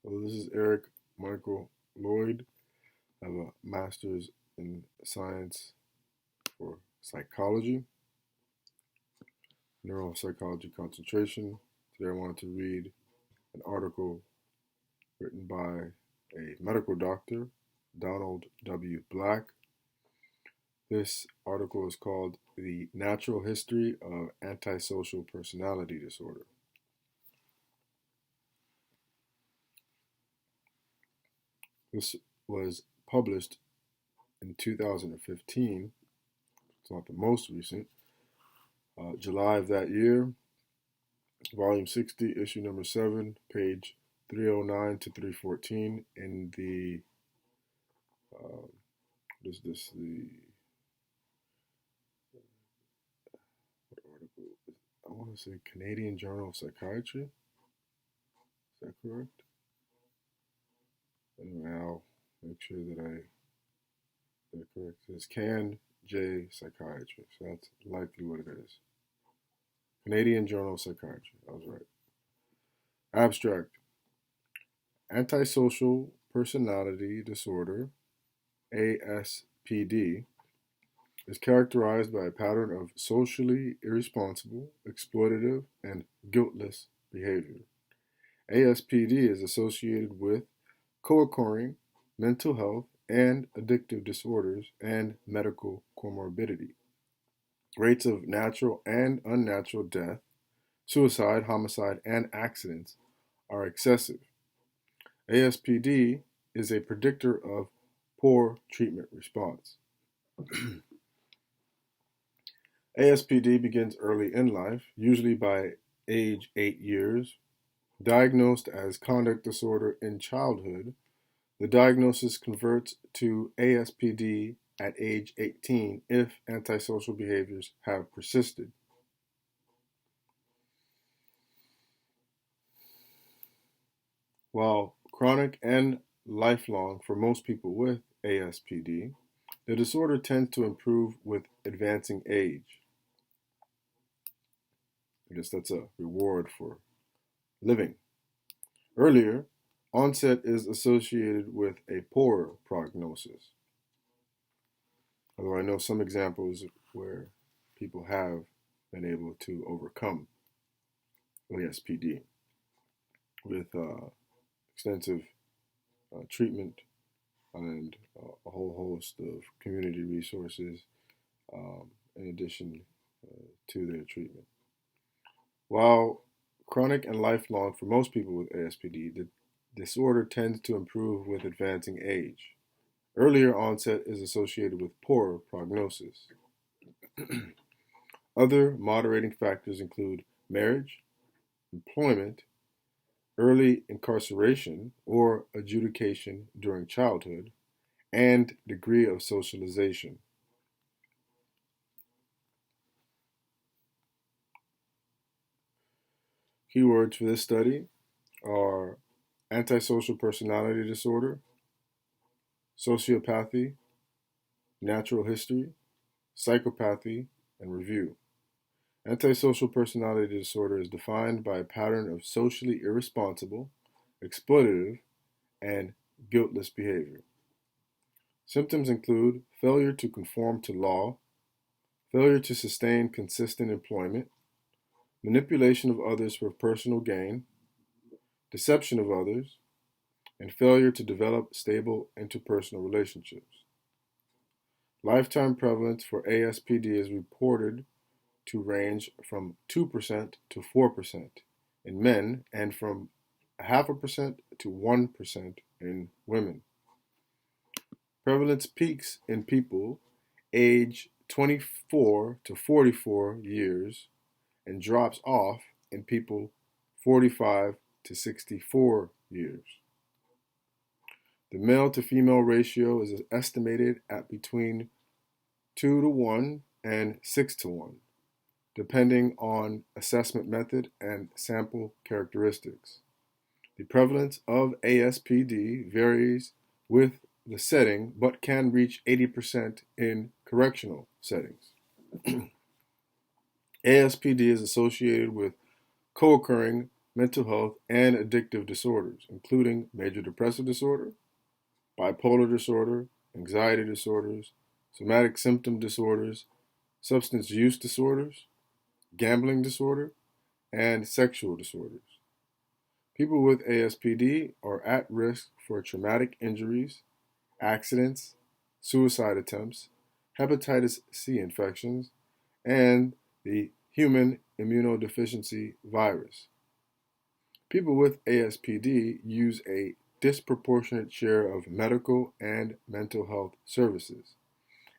Hello, this is Eric Michael Lloyd. I have a master's in science for psychology, neuropsychology concentration. Today I wanted to read an article written by a medical doctor, Donald W. Black. This article is called The Natural History of Antisocial Personality Disorder. This was published in 2015. It's not the most recent. July of that year, volume 60, issue number 7, page 309 to 314 in the, what is this, what article? I want to say Canadian Journal of Psychiatry. Is that correct? Anyway, I'll make sure that I get it correct. It says Can J Psychiatry, so that's likely what it is. Canadian Journal of Psychiatry, I was right. Abstract. Antisocial Personality Disorder, ASPD, is characterized by a pattern of socially irresponsible, exploitative, and guiltless behavior. ASPD is associated with co-occurring mental health and addictive disorders and medical comorbidity. Rates of natural and unnatural death, suicide, homicide, and accidents are excessive. ASPD is a predictor of poor treatment response. ASPD begins early in life, usually by age 8 years. Diagnosed as conduct disorder in childhood, the diagnosis converts to ASPD at age 18 if antisocial behaviors have persisted. While chronic and lifelong for most people with ASPD, the disorder tends to improve with advancing age. I guess that's a reward for living. Earlier, onset is associated with a poorer prognosis. Although I know some examples where people have been able to overcome ASPD with extensive treatment and a whole host of community resources in addition to their treatment. While chronic and lifelong for most people with ASPD, the disorder tends to improve with advancing age. Earlier onset is associated with poorer prognosis. Other moderating factors include marriage, employment, early incarceration or adjudication during childhood, and degree of socialization. Keywords for this study are antisocial personality disorder, sociopathy, natural history, psychopathy, and review. Antisocial personality disorder is defined by a pattern of socially irresponsible, exploitative, and guiltless behavior. Symptoms include failure to conform to law, failure to sustain consistent employment, manipulation of others for personal gain, deception of others, and failure to develop stable interpersonal relationships. Lifetime prevalence for ASPD is reported to range from 2% to 4% in men and from 0.5% to 1% in women. Prevalence peaks in people age 24 to 44 years and drops off in people 45 to 64 years. The male to female ratio is estimated at between 2 to 1 and 6 to 1, depending on assessment method and sample characteristics. The prevalence of ASPD varies with the setting but can reach 80% in correctional settings. ASPD is associated with co-occurring mental health, and addictive disorders, including major depressive disorder, bipolar disorder, anxiety disorders, somatic symptom disorders, substance use disorders, gambling disorder, and sexual disorders. People with ASPD are at risk for traumatic injuries, accidents, suicide attempts, hepatitis C infections, and the human immunodeficiency virus. People with ASPD use a disproportionate share of medical and mental health services.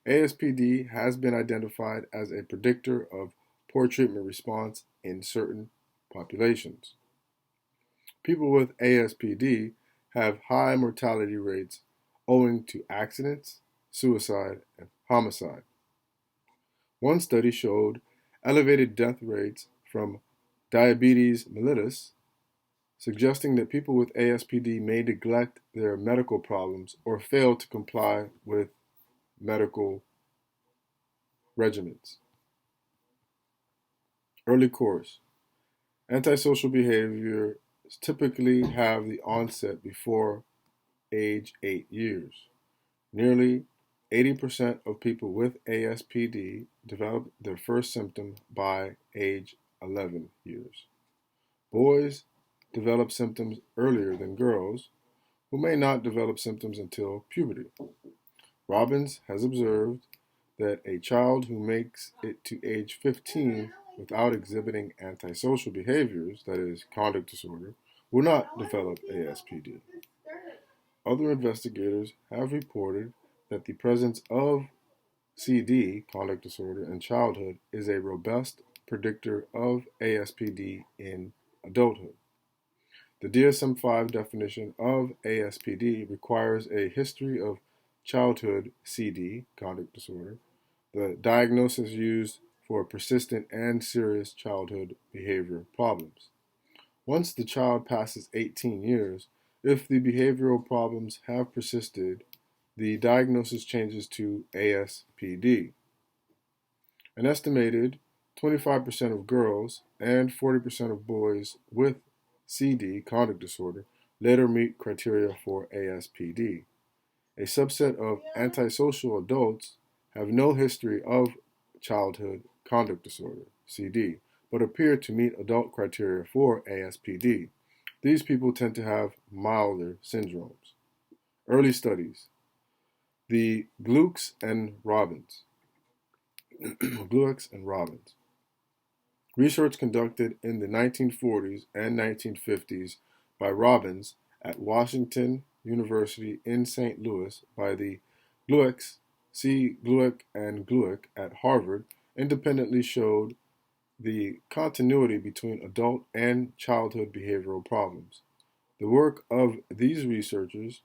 ASPD has been identified as a predictor of poor treatment response in certain populations. People with ASPD have high mortality rates owing to accidents, suicide, and homicide. One study showed elevated death rates from diabetes mellitus, suggesting that people with ASPD may neglect their medical problems or fail to comply with medical regimens. Early course. Antisocial behaviors typically have the onset before age 8 years. Nearly 80% of people with ASPD develop their first symptom by age 11 years. Boys develop symptoms earlier than girls, who may not develop symptoms until puberty. Robbins has observed that a child who makes it to age 15 without exhibiting antisocial behaviors, that is, conduct disorder, will not develop ASPD. Other investigators have reported that the presence of CD, conduct disorder, in childhood is a robust predictor of ASPD in adulthood. The DSM-5 definition of ASPD requires a history of childhood CD, conduct disorder, the diagnosis used for persistent and serious childhood behavior problems. Once the child passes 18 years, if the behavioral problems have persisted, the diagnosis changes to ASPD. An estimated 25% of girls and 40% of boys with CD, conduct disorder, later meet criteria for ASPD. A subset of antisocial adults have no history of childhood conduct disorder, CD, but appear to meet adult criteria for ASPD. These people tend to have milder syndromes. Early studies. The Glucks and Robbins. Glucks and Robbins. Research conducted in the 1940s and 1950s by Robbins at Washington University in St. Louis by the Glucks, C. Gluck and Gluck at Harvard independently showed the continuity between adult and childhood behavioral problems. The work of these researchers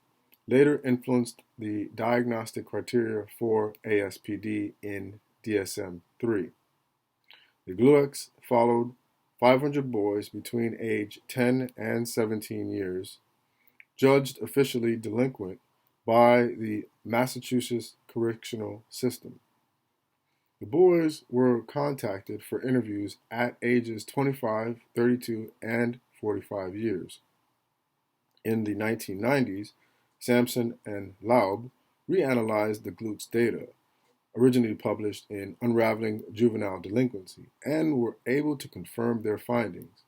later influenced the diagnostic criteria for ASPD in DSM 3. The Glucks followed 500 boys between age 10 and 17 years, judged officially delinquent by the Massachusetts correctional system. The boys were contacted for interviews at ages 25, 32, and 45 years. In the 1990s, Sampson and Laub reanalyzed the Glucks data, originally published in Unraveling Juvenile Delinquency, and were able to confirm their findings.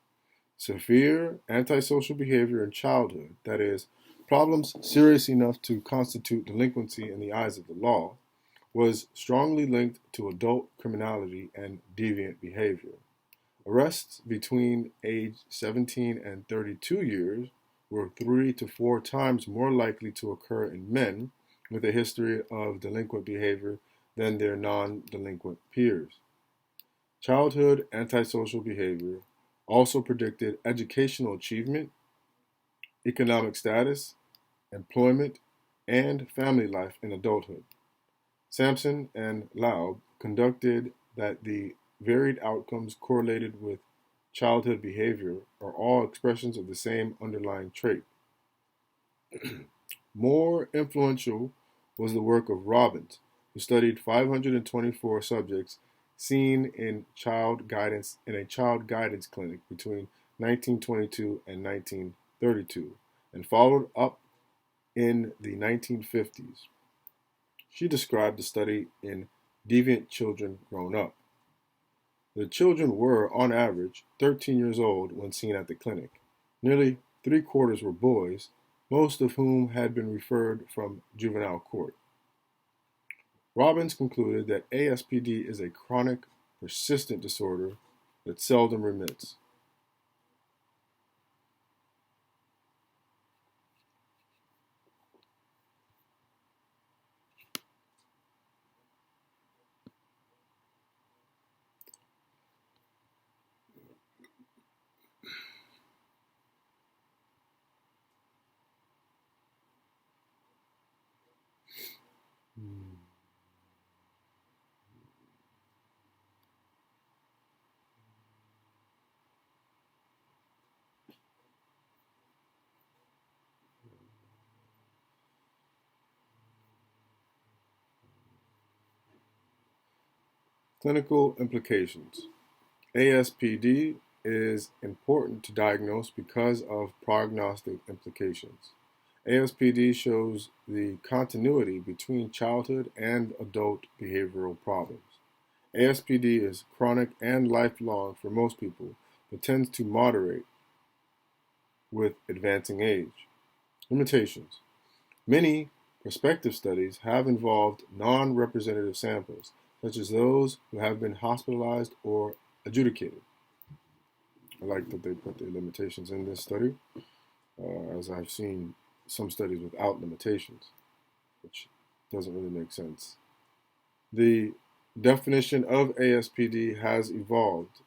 Severe antisocial behavior in childhood, that is, problems serious enough to constitute delinquency in the eyes of the law, was strongly linked to adult criminality and deviant behavior. Arrests between age 17 and 32 years were 3 to 4 times more likely to occur in men with a history of delinquent behavior than their non-delinquent peers. Childhood antisocial behavior also predicted educational achievement, economic status, employment, and family life in adulthood. Sampson and Laub conducted that the varied outcomes correlated with childhood behavior are all expressions of the same underlying trait. More influential was the work of Robbins, who studied 524 subjects seen in a child guidance clinic between 1922, and 1932, and followed up in the 1950s. She described the study in Deviant Children Grown Up. The children were, on average, 13 years old when seen at the clinic. Nearly three-quarters were boys, most of whom had been referred from juvenile court. Robbins concluded that ASPD is a chronic, persistent disorder that seldom remits. Clinical implications. ASPD is important to diagnose because of prognostic implications. ASPD shows the continuity between childhood and adult behavioral problems. ASPD is chronic and lifelong for most people, but tends to moderate with advancing age. Limitations. Many prospective studies have involved non-representative samples, such as those who have been hospitalized or adjudicated. I like that they put their limitations in this study, as I've seen some studies without limitations, which doesn't really make sense. The definition of ASPD has evolved,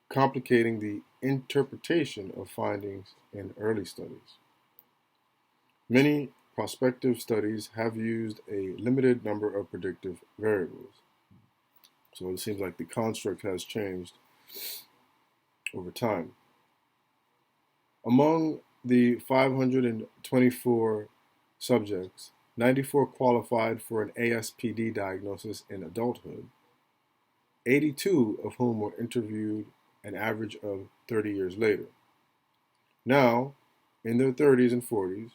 complicating the interpretation of findings in early studies. Many prospective studies have used a limited number of predictive variables. So it seems like the construct has changed over time. Among the 524 subjects, 94 qualified for an ASPD diagnosis in adulthood, 82 of whom were interviewed an average of 30 years later. Now, in their 30s and 40s,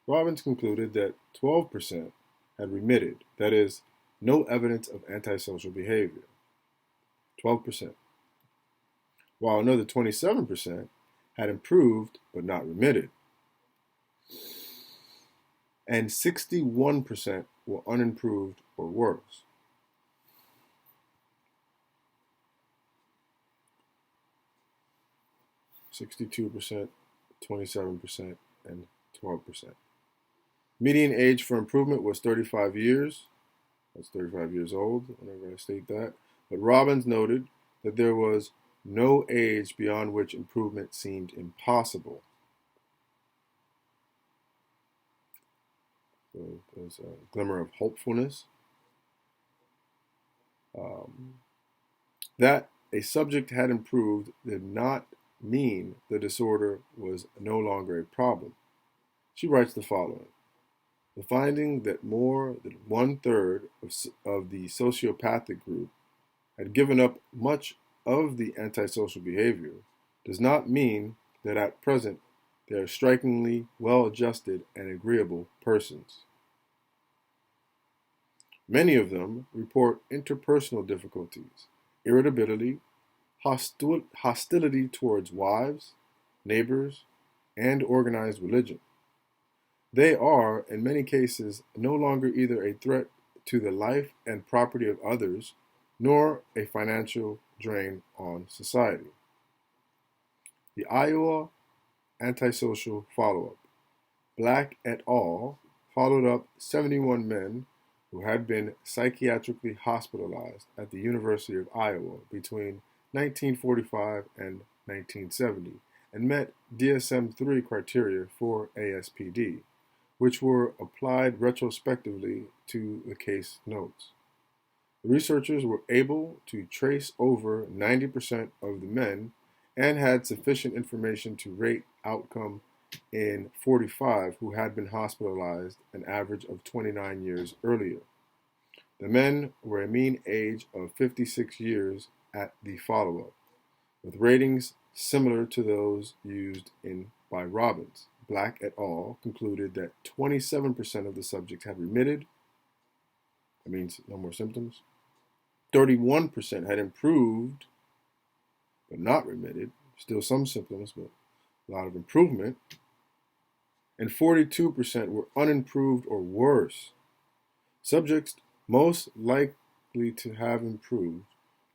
Robbins concluded that 12% had remitted, that is, no evidence of antisocial behavior. 12%. While another 27% had improved but not remitted. And 61% were unimproved or worse. %, 27%, and 12%. Median age for improvement was 35 years. That's 35 years old, whenever I state that. But Robbins noted that there was no age beyond which improvement seemed impossible. So there's a glimmer of hopefulness. That a subject had improved did not mean the disorder was no longer a problem. She writes the following. The finding that more than one-third of the sociopathic group had given up much of the antisocial behavior does not mean that at present they are strikingly well-adjusted and agreeable persons. Many of them report interpersonal difficulties, irritability, hostility towards wives, neighbors, and organized religion. They are, in many cases, no longer either a threat to the life and property of others, nor a financial drain on society. The Iowa Antisocial Follow-Up. Black et al. Followed up 71 men who had been psychiatrically hospitalized at the University of Iowa between 1945 and 1970 and met DSM-3 criteria for ASPD, which were applied retrospectively to the case notes. The researchers were able to trace over 90% of the men and had sufficient information to rate outcome in 45 who had been hospitalized an average of 29 years earlier. The men were a mean age of 56 years at the follow-up, with ratings similar to those used by Robbins. Black et al. Concluded that 27% of the subjects had remitted, that means no more symptoms, 31% had improved but not remitted, still some symptoms but a lot of improvement, and 42% were unimproved or worse. Subjects most likely to have improved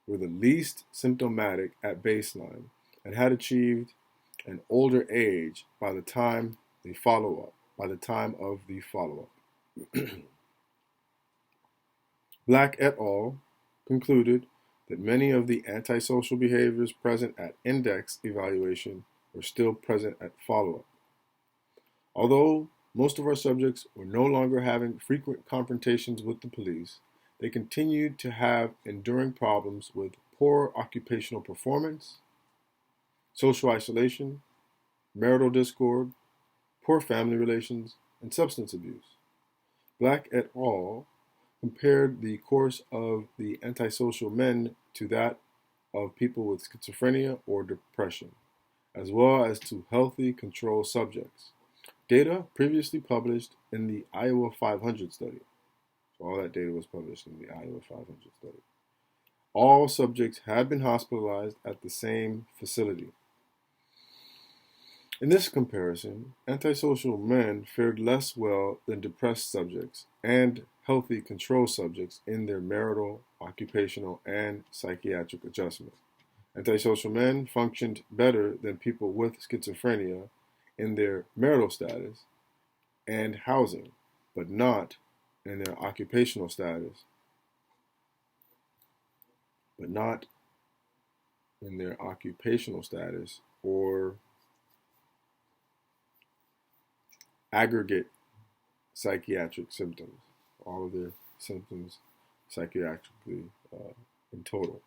were the least symptomatic at baseline and had achieved an older age by the time of the follow-up. Black et al. Concluded that many of the antisocial behaviors present at index evaluation were still present at follow-up. Although most of our subjects were no longer having frequent confrontations with the police, they continued to have enduring problems with poor occupational performance, social isolation, marital discord, poor family relations, and substance abuse. Black et al. Compared the course of the antisocial men to that of people with schizophrenia or depression, as well as to healthy control subjects. Data previously published in the Iowa 500 study. So all that data was published in the Iowa 500 study. All subjects had been hospitalized at the same facility. In this comparison, antisocial men fared less well than depressed subjects and healthy control subjects in their marital, occupational, and psychiatric adjustment. Antisocial men functioned better than people with schizophrenia in their marital status and housing, but not in their occupational status, or aggregate psychiatric symptoms, all of their symptoms psychiatrically in total.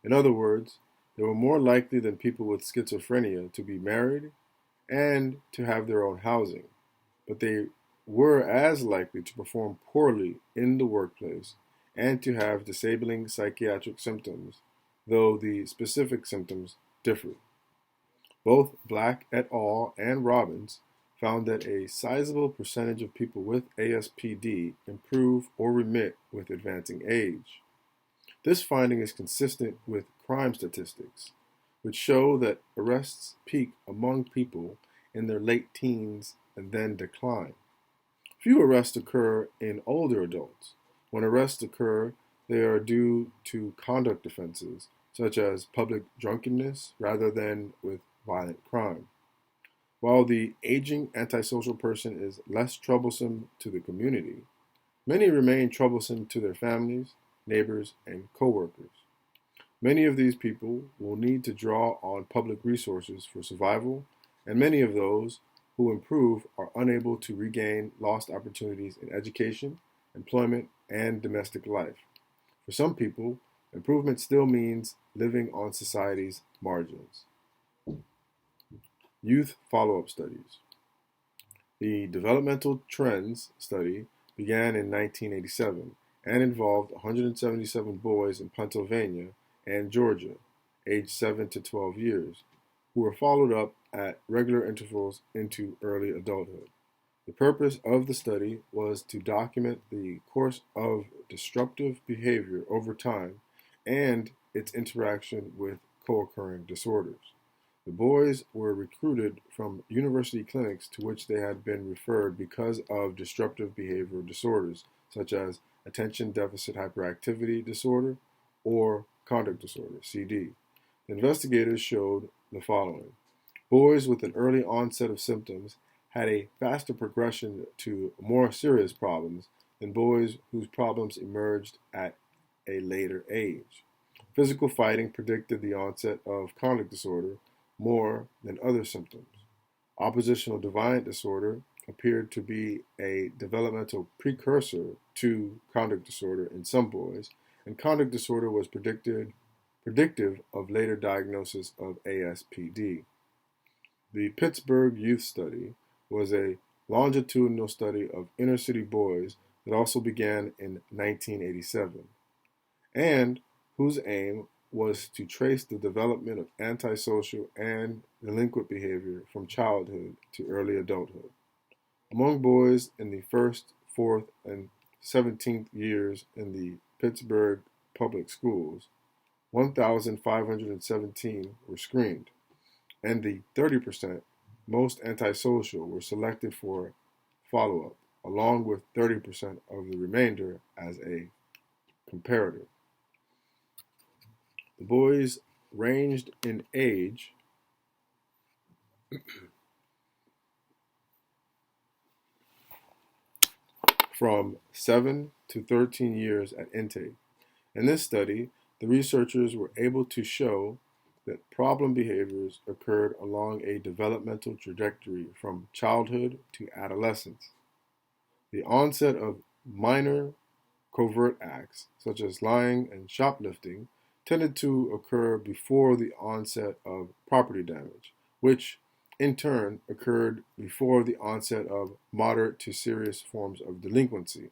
In other words, they were more likely than people with schizophrenia to be married and to have their own housing, but they were as likely to perform poorly in the workplace and to have disabling psychiatric symptoms, though the specific symptoms differed. Both Black et al. And Robbins found that a sizable percentage of people with ASPD improve or remit with advancing age. This finding is consistent with crime statistics, which show that arrests peak among people in their late teens and then decline. Few arrests occur in older adults. When arrests occur, they are due to conduct offenses, such as public drunkenness, rather than with violent crime. While the aging antisocial person is less troublesome to the community, many remain troublesome to their families, neighbors, and coworkers. Many of these people will need to draw on public resources for survival, and many of those who improve are unable to regain lost opportunities in education, employment, and domestic life. For some people, improvement still means living on society's margins. Youth follow-up studies. The Developmental Trends study began in 1987 and involved 177 boys in Pennsylvania and Georgia, aged 7 to 12 years, who were followed up at regular intervals into early adulthood. The purpose of the study was to document the course of disruptive behavior over time and its interaction with co-occurring disorders. The boys were recruited from university clinics to which they had been referred because of disruptive behavioral disorders, such as attention deficit hyperactivity disorder or conduct disorder, CD. The investigators showed the following. Boys with an early onset of symptoms had a faster progression to more serious problems than boys whose problems emerged at a later age. Physical fighting predicted the onset of conduct disorder more than other symptoms. Oppositional defiant disorder appeared to be a developmental precursor to conduct disorder in some boys, and conduct disorder was predictive of later diagnosis of ASPD. The Pittsburgh Youth Study was a longitudinal study of inner city boys that also began in 1987, and whose aim was to trace the development of antisocial and delinquent behavior from childhood to early adulthood. Among boys in the first, fourth, and 17th years in the Pittsburgh public schools, 1,517 were screened, and the 30% most antisocial were selected for follow up, along with 30% of the remainder as a comparator. The boys ranged in age from 7 to 13 years at intake. In this study, the researchers were able to show that problem behaviors occurred along a developmental trajectory from childhood to adolescence. The onset of minor covert acts, such as lying and shoplifting, tended to occur before the onset of property damage, which in turn occurred before the onset of moderate to serious forms of delinquency.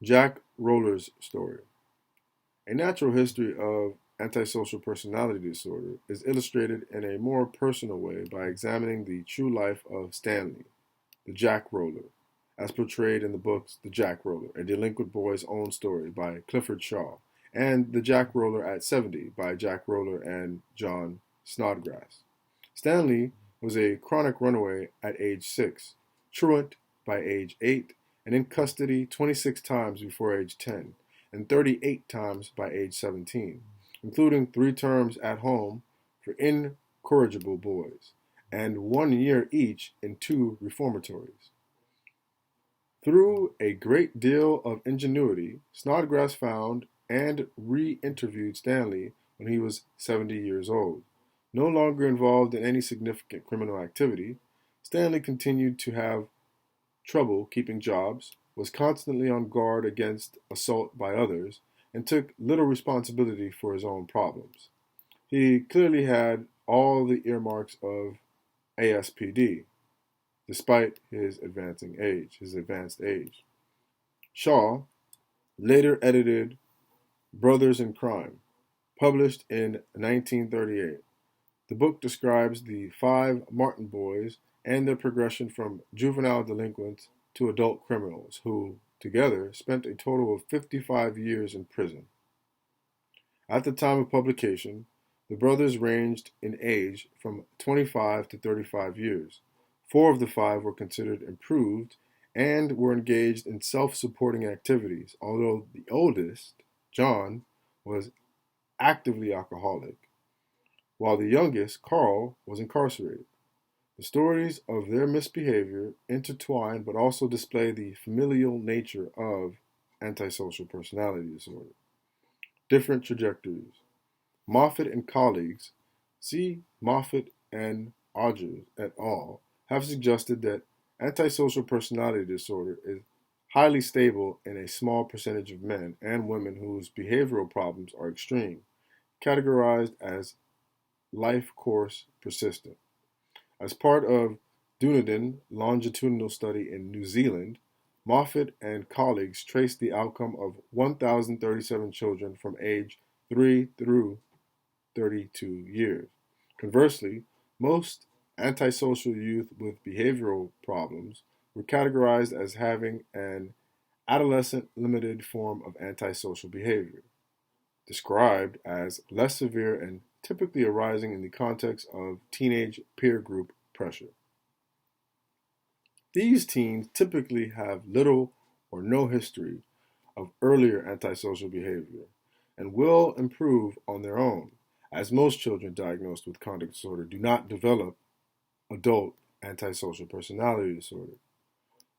Jack Roller's story. A natural history of antisocial personality disorder is illustrated in a more personal way by examining the true life of Stanley, the Jack Roller, as portrayed in the books The Jack Roller, A Delinquent Boy's Own Story by Clifford Shaw, and The Jack Roller at 70 by Jack Roller and John Snodgrass. Stanley was a chronic runaway at age 6, truant by age 8, and in custody 26 times before age 10, and 38 times by age 17, including 3 terms at home for incorrigible boys, and 1 year each in 2 reformatories. Through a great deal of ingenuity, Snodgrass found and re-interviewed Stanley when he was 70 years old. No longer involved in any significant criminal activity, Stanley continued to have trouble keeping jobs, was constantly on guard against assault by others, and took little responsibility for his own problems. He clearly had all the earmarks of ASPD, despite his advanced age. Shaw later edited Brothers in Crime, published in 1938. The book describes the 5 Martin boys and their progression from juvenile delinquents to adult criminals who, together, spent a total of 55 years in prison. At the time of publication, the brothers ranged in age from 25 to 35 years. 4 of the 5 were considered improved and were engaged in self-supporting activities, although the oldest, John, was actively alcoholic, while the youngest, Carl, was incarcerated. The stories of their misbehavior intertwine but also display the familial nature of antisocial personality disorder. Different trajectories. Moffat and colleagues, see Moffat and Odgers et al., have suggested that antisocial personality disorder is highly stable in a small percentage of men and women whose behavioral problems are extreme, categorized as life course persistent. As part of Dunedin longitudinal study in New Zealand, Moffat and colleagues traced the outcome of 1,037 children from age 3 through 32 years. Conversely, most antisocial youth with behavioral problems were categorized as having an adolescent limited form of antisocial behavior, described as less severe and typically arising in the context of teenage peer group pressure. These teens typically have little or no history of earlier antisocial behavior and will improve on their own, as most children diagnosed with conduct disorder do not develop adult antisocial personality disorder.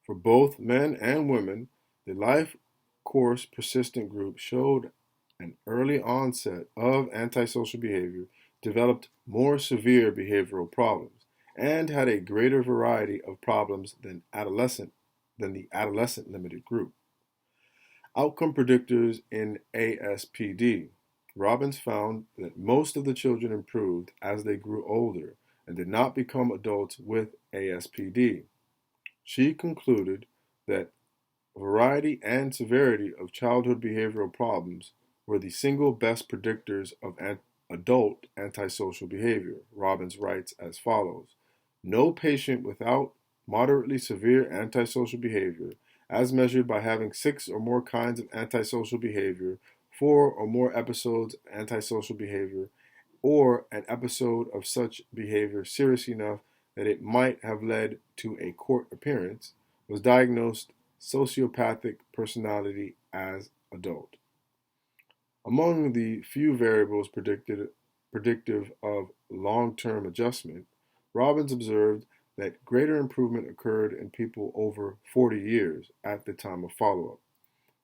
For both men and women, the life course persistent group showed an early onset of antisocial behavior, developed more severe behavioral problems, and had a greater variety of problems than the adolescent limited group. Outcome predictors in ASPD. Robbins found that most of the children improved as they grew older and did not become adults with ASPD. She concluded that variety and severity of childhood behavioral problems were the single best predictors of adult antisocial behavior. Robbins writes as follows: no patient without moderately severe antisocial behavior, as measured by having 6 or more kinds of antisocial behavior, 4 or more episodes of antisocial behavior, or an episode of such behavior serious enough that it might have led to a court appearance, was diagnosed sociopathic personality as adult. Among the few variables predictive of long-term adjustment, Robbins observed that greater improvement occurred in people over 40 years at the time of follow-up.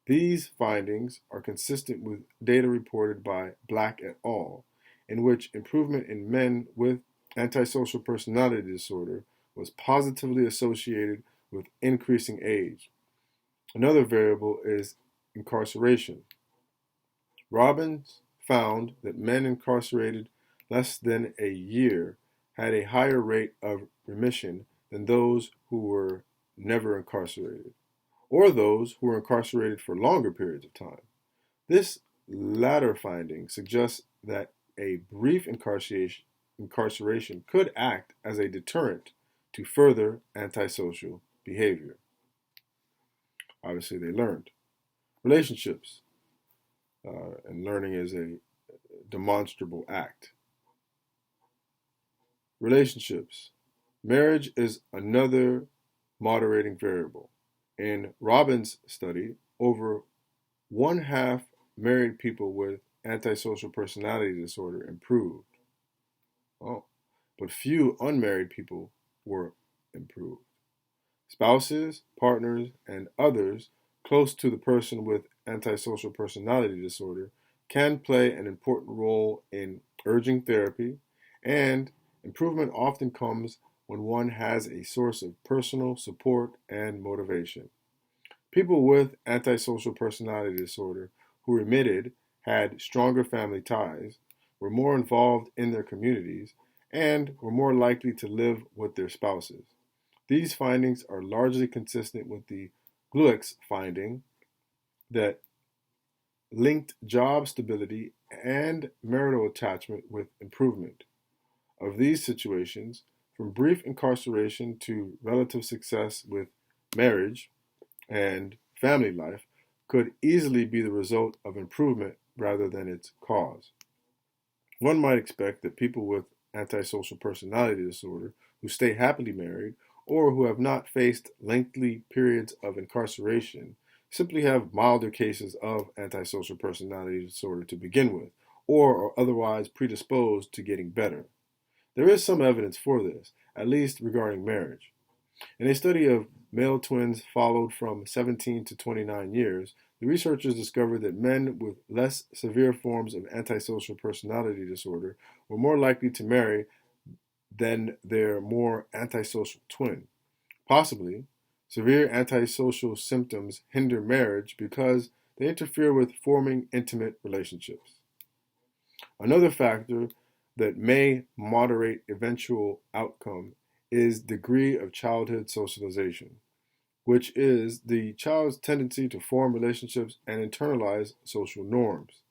These findings are consistent with data reported by Black et al., in which improvement in men with antisocial personality disorder was positively associated with increasing age. Another variable is incarceration. Robbins found that men incarcerated less than a year had a higher rate of remission than those who were never incarcerated, or those who were incarcerated for longer periods of time. This latter finding suggests that a brief incarceration could act as a deterrent to further antisocial behavior. Obviously, they learned. Relationships, and learning is a demonstrable act. Relationships. Marriage is another moderating variable. In Robbins' study, over one half married people with antisocial personality disorder improved. Oh, but few unmarried people were improved. Spouses, partners, and others close to the person with antisocial personality disorder can play an important role in urging therapy, and improvement often comes when one has a source of personal support and motivation. People with antisocial personality disorder who remitted had stronger family ties, were more involved in their communities, and were more likely to live with their spouses. These findings are largely consistent with the Glueck's finding that linked job stability and marital attachment with improvement. Of these situations, from brief incarceration to relative success with marriage and family life, could easily be the result of improvement rather than its cause. One might expect that people with antisocial personality disorder who stay happily married or who have not faced lengthy periods of incarceration simply have milder cases of antisocial personality disorder to begin with, or are otherwise predisposed to getting better. There is some evidence for this, at least regarding marriage. In a study of male twins followed from 17 to 29 years, the researchers discovered that men with less severe forms of antisocial personality disorder were more likely to marry than their more antisocial twin. Possibly, severe antisocial symptoms hinder marriage because they interfere with forming intimate relationships. Another factor that may moderate eventual outcome is degree of childhood socialization, which is the child's tendency to form relationships and internalize social norms.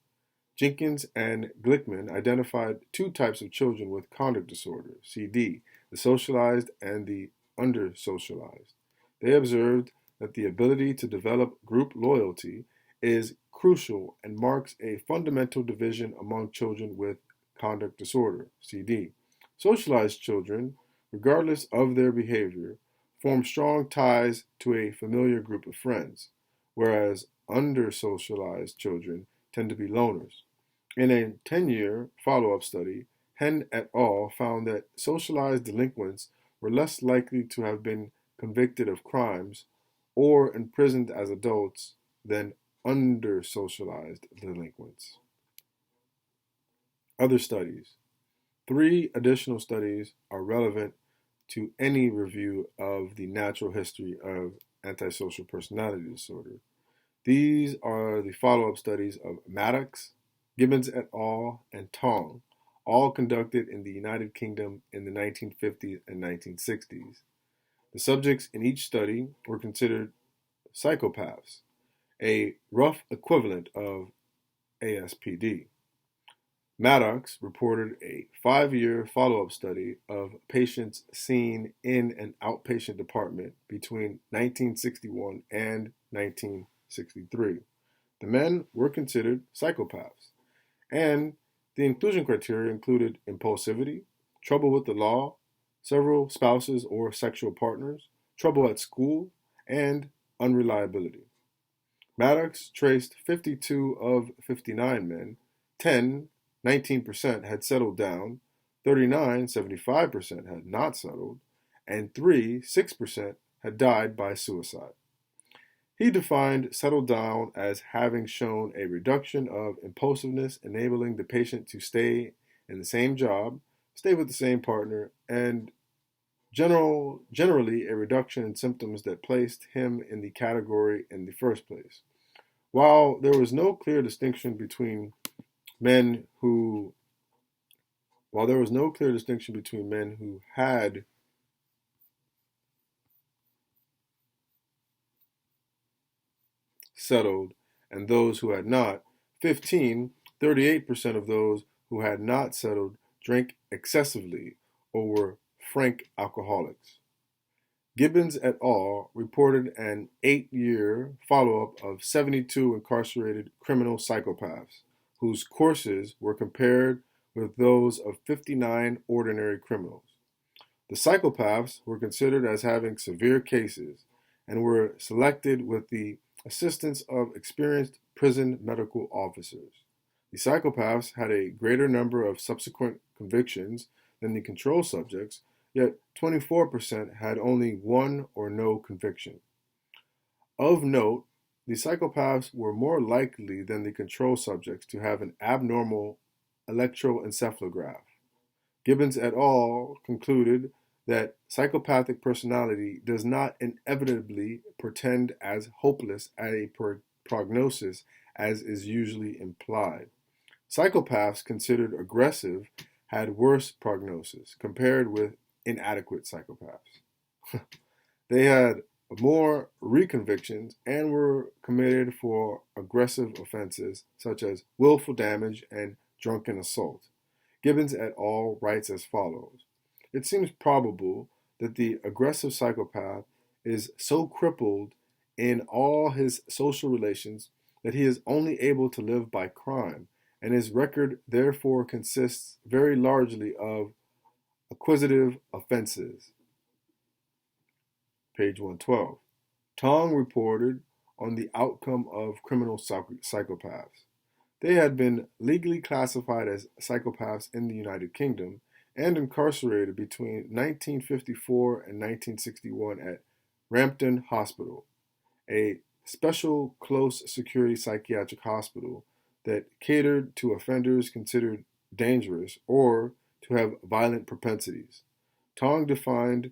Jenkins and Glickman identified two types of children with conduct disorder, CD, the socialized and the under-socialized. They observed that the ability to develop group loyalty is crucial and marks a fundamental division among children with conduct disorder, CD. Socialized children, regardless of their behavior, form strong ties to a familiar group of friends, whereas under-socialized children tend to be loners. In a 10-year follow-up study, Hen et al. Found that socialized delinquents were less likely to have been convicted of crimes or imprisoned as adults than under-socialized delinquents. Other studies. 3 additional studies are relevant to any review of the natural history of antisocial personality disorder. These are the follow-up studies of Maddox, Gibbons et al., and Tong, all conducted in the United Kingdom in the 1950s and 1960s. The subjects in each study were considered psychopaths, a rough equivalent of ASPD. Maddox reported a 5-year follow-up study of patients seen in an outpatient department between 1961 and 1963. The men were considered psychopaths, and the inclusion criteria included impulsivity, trouble with the law, several spouses or sexual partners, trouble at school, and unreliability. Maddox traced 52 of 59 men, 10, 19% had settled down, 39, 75% had not settled, and 3, 6% had died by suicide. He defined settle down as having shown a reduction of impulsiveness, enabling the patient to stay in the same job, stay with the same partner, and generally a reduction in symptoms that placed him in the category in the first place. While there was no clear distinction between men who had settled and those who had not, 38% of those who had not settled drank excessively or were frank alcoholics. Gibbons et al. Reported an 8-year follow-up of 72 incarcerated criminal psychopaths, whose courses were compared with those of 59 ordinary criminals. The psychopaths were considered as having severe cases and were selected with the assistance of experienced prison medical officers. The psychopaths had a greater number of subsequent convictions than the control subjects, yet 24% had only one or no conviction. Of note, the psychopaths were more likely than the control subjects to have an abnormal electroencephalograph. Gibbons et al. Concluded that psychopathic personality does not inevitably portend as hopeless at a prognosis as is usually implied. Psychopaths considered aggressive had worse prognosis compared with inadequate psychopaths. They had more reconvictions and were committed for aggressive offenses such as willful damage and drunken assault. Gibbons et al. Writes as follows: it seems probable that the aggressive psychopath is so crippled in all his social relations that he is only able to live by crime, and his record therefore consists very largely of acquisitive offenses. Page 112. Tong reported on the outcome of criminal psychopaths. They had been legally classified as psychopaths in the United Kingdom and incarcerated between 1954 and 1961 at Rampton Hospital, a special close security psychiatric hospital that catered to offenders considered dangerous or to have violent propensities. Tong defined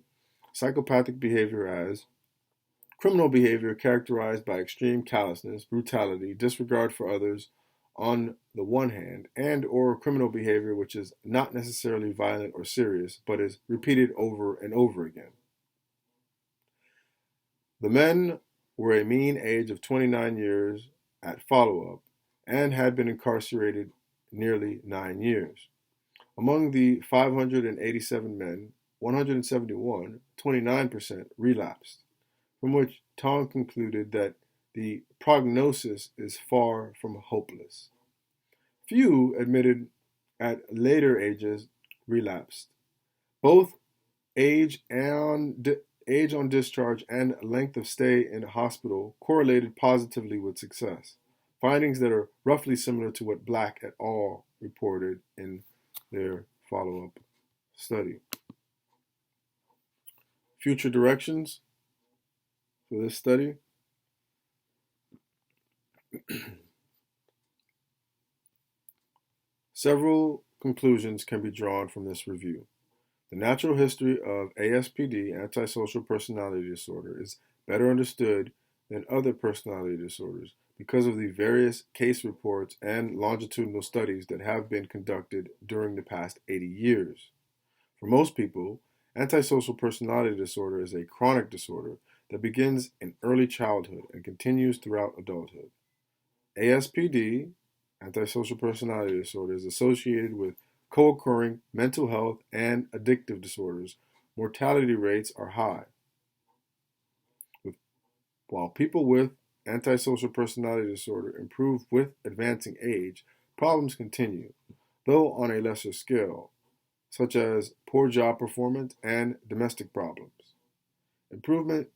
psychopathic behavior as criminal behavior characterized by extreme callousness, brutality, disregard for others on the one hand, and or criminal behavior which is not necessarily violent or serious, but is repeated over and over again. The men were a mean age of 29 years at follow-up and had been incarcerated nearly 9 years. Among the 587 men, 171, 29%, relapsed, from which Tong concluded that the prognosis is far from hopeless. Few admitted at later ages relapsed. Both age on discharge and length of stay in a hospital correlated positively with success, findings that are roughly similar to what Black et al. Reported in their follow-up study. Future directions for this study. Several conclusions can be drawn from this review. The natural history of ASPD, antisocial personality disorder, is better understood than other personality disorders because of the various case reports and longitudinal studies that have been conducted during the past 80 years. For most people, antisocial personality disorder is a chronic disorder that begins in early childhood and continues throughout adulthood. ASPD Antisocial personality disorder is associated with co-occurring mental health and addictive disorders. Mortality rates are high. While people with antisocial personality disorder improve with advancing age, problems continue, though on a lesser scale, such as poor job performance and domestic problems. Improvement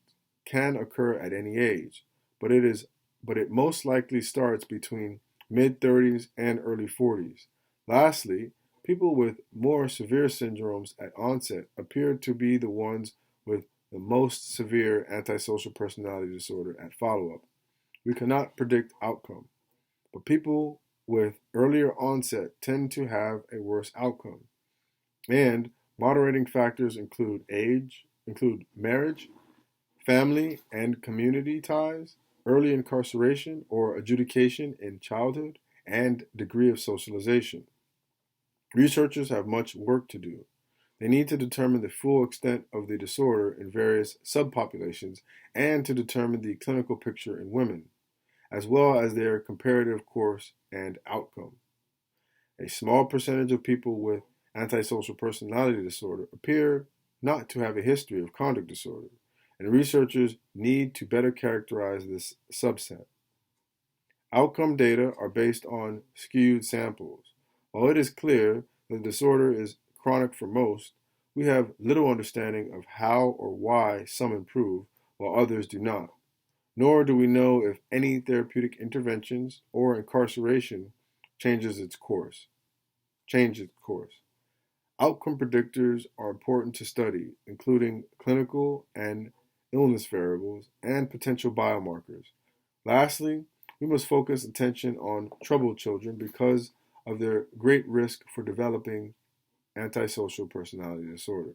can occur at any age, but it most likely starts between mid-30s and early 40s. Lastly, people with more severe syndromes at onset appear to be the ones with the most severe antisocial personality disorder at follow-up. We cannot predict outcome, but people with earlier onset tend to have a worse outcome. And moderating factors include marriage, family and community ties, early incarceration or adjudication in childhood, and degree of socialization. Researchers have much work to do. They need to determine the full extent of the disorder in various subpopulations and to determine the clinical picture in women, as well as their comparative course and outcome. A small percentage of people with antisocial personality disorder appear not to have a history of conduct disorder, and researchers need to better characterize this subset. Outcome data are based on skewed samples. While it is clear that the disorder is chronic for most, we have little understanding of how or why some improve while others do not, nor do we know if any therapeutic interventions or incarceration change its course. Outcome predictors are important to study, including clinical and illness variables and potential biomarkers. Lastly, we must focus attention on troubled children because of their great risk for developing antisocial personality disorder.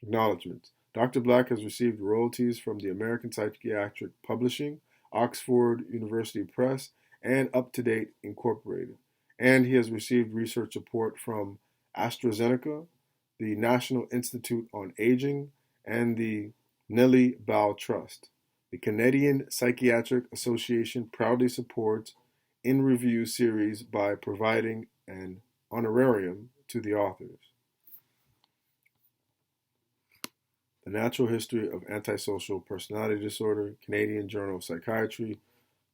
Acknowledgements. Dr. Black has received royalties from the American Psychiatric Publishing, Oxford University Press, and Up to Date Incorporated. And he has received research support from AstraZeneca, the National Institute on Aging, and the Nellie Bow Trust. The Canadian Psychiatric Association proudly supports In Review series by providing an honorarium to the authors. The Natural History of Antisocial Personality Disorder, Canadian Journal of Psychiatry,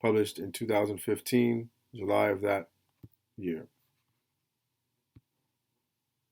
published in 2015, July of that year.